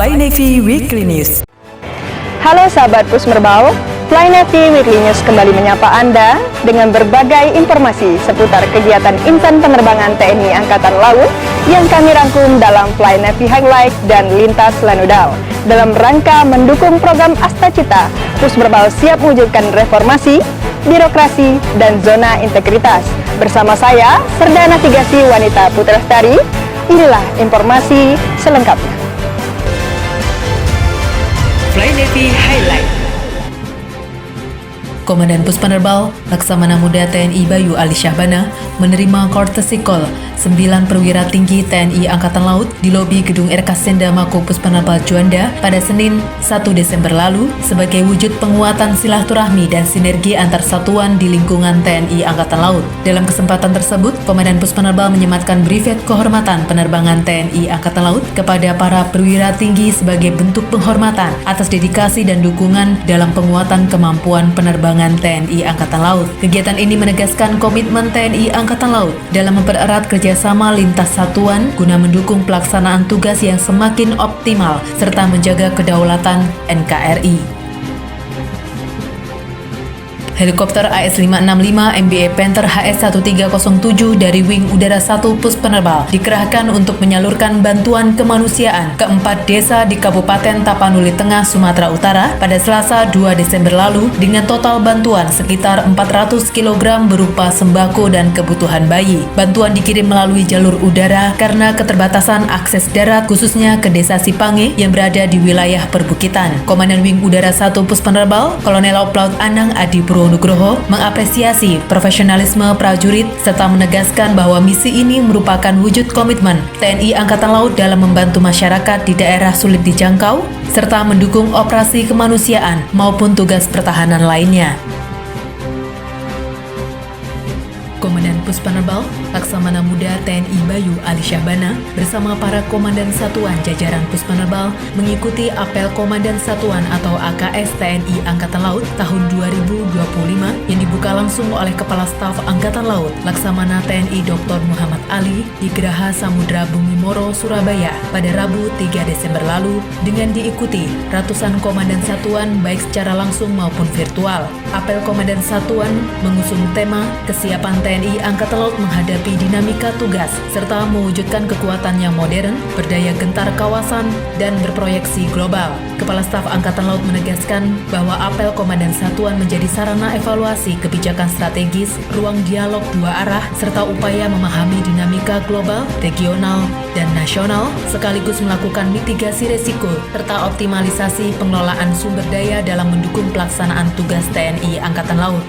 Fly Navy Weekly News. Halo sahabat Pusmerbal, Fly Navy Weekly News kembali menyapa Anda dengan berbagai informasi seputar kegiatan insan penerbangan TNI Angkatan Laut yang kami rangkum dalam Fly Navy Highlight dan Lintas Lanudal. Dalam rangka mendukung program Astacita, Pusmerbal siap mewujudkan reformasi, birokrasi, dan zona integritas. Bersama saya, Serda Navigasi Wanita Putrastari, inilah informasi selengkapnya. Fly Navy Highlight. Komandan Puspenerbal Laksamana Muda TNI Bayu Ali Syahbana menerima courtesy call 9 perwira tinggi TNI Angkatan Laut di lobi gedung Erkasenda Mako Puspenerbal Juanda pada Senin 1 Desember lalu sebagai wujud penguatan silaturahmi dan sinergi antar satuan di lingkungan TNI Angkatan Laut. Dalam kesempatan tersebut, Komandan Puspenerbal menyematkan brevet kehormatan penerbangan TNI Angkatan Laut kepada para perwira tinggi sebagai bentuk penghormatan atas dedikasi dan dukungan dalam penguatan kemampuan penerbangan TNI Angkatan Laut. Kegiatan ini menegaskan komitmen TNI Angkatan Laut dalam mempererat kerjasama lintas satuan guna mendukung pelaksanaan tugas yang semakin optimal serta menjaga kedaulatan NKRI. Helikopter AS565 MBA Panther HS1307 dari Wing Udara 1 Puspenerbal dikerahkan untuk menyalurkan bantuan kemanusiaan ke 4 desa di Kabupaten Tapanuli Tengah, Sumatera Utara pada Selasa 2 Desember lalu dengan total bantuan sekitar 400 kg berupa sembako dan kebutuhan bayi. Bantuan dikirim melalui jalur udara karena keterbatasan akses darat khususnya ke Desa Sipange yang berada di wilayah perbukitan. Komandan Wing Udara 1 Puspenerbal, Kolonel Laut Pelaut Anang Adi Purwo Nugroho mengapresiasi profesionalisme prajurit serta menegaskan bahwa misi ini merupakan wujud komitmen TNI Angkatan Laut dalam membantu masyarakat di daerah sulit dijangkau serta mendukung operasi kemanusiaan maupun tugas pertahanan lainnya. Komandan Puspenerbal Laksamana Muda TNI Bayu Ali Syahbana bersama para komandan satuan jajaran Puspenerbal mengikuti apel Komandan Satuan atau AKS TNI Angkatan Laut tahun 2025 yang dibuka langsung oleh Kepala Staf Angkatan Laut Laksamana TNI Dr. Muhammad Ali di Geraha Samudra Bumi Moro, Surabaya pada Rabu 3 Desember lalu dengan diikuti ratusan komandan satuan baik secara langsung maupun virtual. Apel Komandan Satuan mengusung tema kesiapan TNI Angkatan Laut menghadapi dinamika tugas serta mewujudkan kekuatan yang modern, berdaya gentar kawasan, dan berproyeksi global. Kepala Staf Angkatan Laut menegaskan bahwa apel Komandan Satuan menjadi sarana evaluasi kebijakan strategis, ruang dialog dua arah, serta upaya memahami dinamika global, regional, dan nasional, sekaligus melakukan mitigasi resiko serta optimalisasi pengelolaan sumber daya dalam mendukung pelaksanaan tugas TNI Angkatan Laut.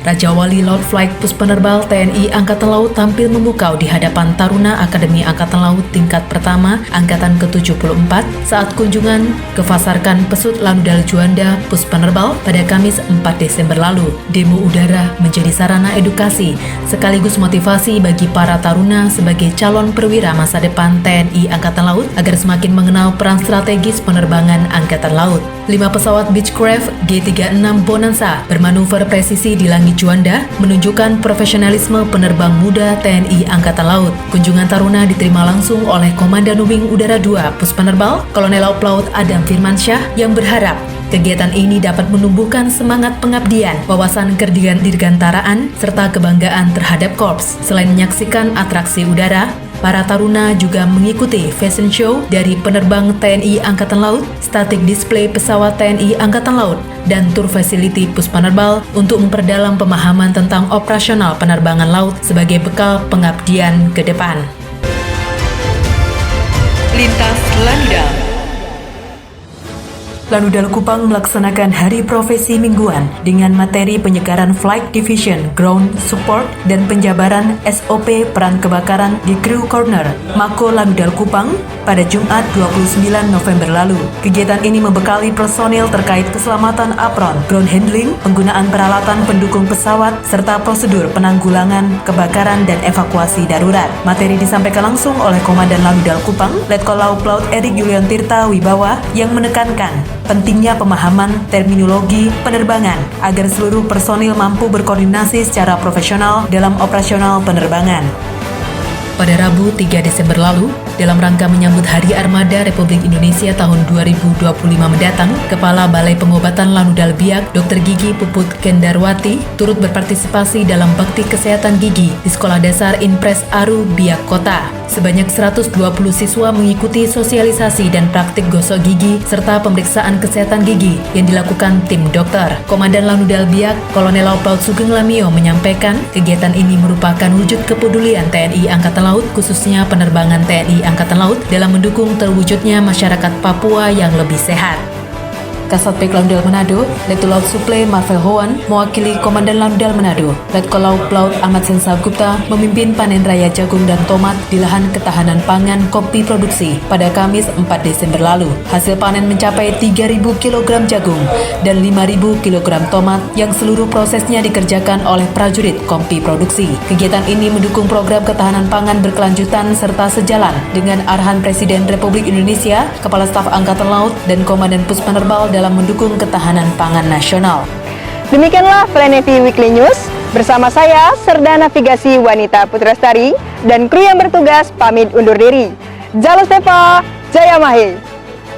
Raja Wali Laut Flight Puspenerbal TNI Angkatan Laut tampil memukau di hadapan Taruna Akademi Angkatan Laut tingkat pertama Angkatan ke-74 saat kunjungan ke Fasarkan Pesut Lanudal Juanda Puspenerbal pada Kamis 4 Desember lalu. Demo udara menjadi sarana edukasi sekaligus motivasi bagi para taruna sebagai calon perwira masa depan TNI Angkatan Laut agar semakin mengenal peran strategis penerbangan Angkatan Laut. 5 pesawat Beechcraft G36 Bonanza bermanuver presisi di langit Juanda menunjukkan profesionalisme penerbang muda TNI Angkatan Laut. Kunjungan taruna diterima langsung oleh Komandan Wing Udara 2 Puspenerbal, Kolonel Laut Pelaut Adam Firmansyah yang berharap kegiatan ini dapat menumbuhkan semangat pengabdian, wawasan kedirgantaraan, serta kebanggaan terhadap korps. Selain menyaksikan atraksi udara, para taruna juga mengikuti fashion show dari penerbang TNI Angkatan Laut, static display pesawat TNI Angkatan Laut, dan tur facility Puspenerbal untuk memperdalam pemahaman tentang operasional penerbangan laut sebagai bekal pengabdian ke depan. Lintas Lanudal. Lanudal Kupang melaksanakan Hari Profesi Mingguan dengan materi penyegaran Flight Division, Ground Support, dan penjabaran SOP peran kebakaran di Crew Corner, Mako Lanudal Kupang pada Jumat 29 November lalu. Kegiatan ini membekali personil terkait keselamatan apron, ground handling, penggunaan peralatan pendukung pesawat, serta prosedur penanggulangan kebakaran dan evakuasi darurat. Materi disampaikan langsung oleh Komandan Lanudal Kupang, Letkol Laut Pelaut Erik Yulian Tirta Wibawa, yang menekankan pentingnya pemahaman terminologi penerbangan agar seluruh personil mampu berkoordinasi secara profesional dalam operasional penerbangan. pada Rabu 3 Desember lalu. Dalam rangka menyambut Hari Armada Republik Indonesia tahun 2025 mendatang, Kepala Balai Pengobatan Lanudal Biak, Dr. Gigi Puput Kendarwati, turut berpartisipasi dalam bakti kesehatan gigi di Sekolah Dasar Inpres Aru Biak Kota. Sebanyak 120 siswa mengikuti sosialisasi dan praktik gosok gigi serta pemeriksaan kesehatan gigi yang dilakukan tim dokter. Komandan Lanudal Biak, Kolonel Laut Sugeng Lamio menyampaikan, kegiatan ini merupakan wujud kepedulian TNI Angkatan Laut, khususnya penerbangan TNI Angkatan Laut dalam mendukung terwujudnya masyarakat Papua yang lebih sehat. Kasatpek Lanudal Manado, Letkol Laut Suple Marvel Hoan, mewakili Komandan Lanudal Manado, Letkol Laut Ahmad Sensa Gupta, memimpin panen raya jagung dan tomat di lahan ketahanan pangan kopi produksi pada Kamis 4 Desember lalu. Hasil panen mencapai 3.000 kg jagung dan 5.000 kg tomat yang seluruh prosesnya dikerjakan oleh prajurit kopi produksi. Kegiatan ini mendukung program ketahanan pangan berkelanjutan serta sejalan dengan arahan Presiden Republik Indonesia, Kepala Staf Angkatan Laut, dan Komandan Puspenerbal dalam mendukung ketahanan pangan nasional. Demikianlah Planet Weekly News. Bersama saya, Serda Navigasi Wanita Putrastari, dan kru yang bertugas pamit undur diri. Jalo Stefa, Jaya Mahe.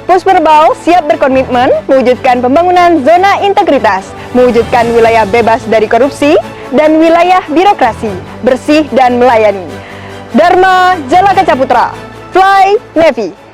Puspenerbal siap berkomitmen mewujudkan pembangunan zona integritas, mewujudkan wilayah bebas dari korupsi, dan wilayah birokrasi, bersih dan melayani. Dharma Jalaka Caputra, Fly Navy.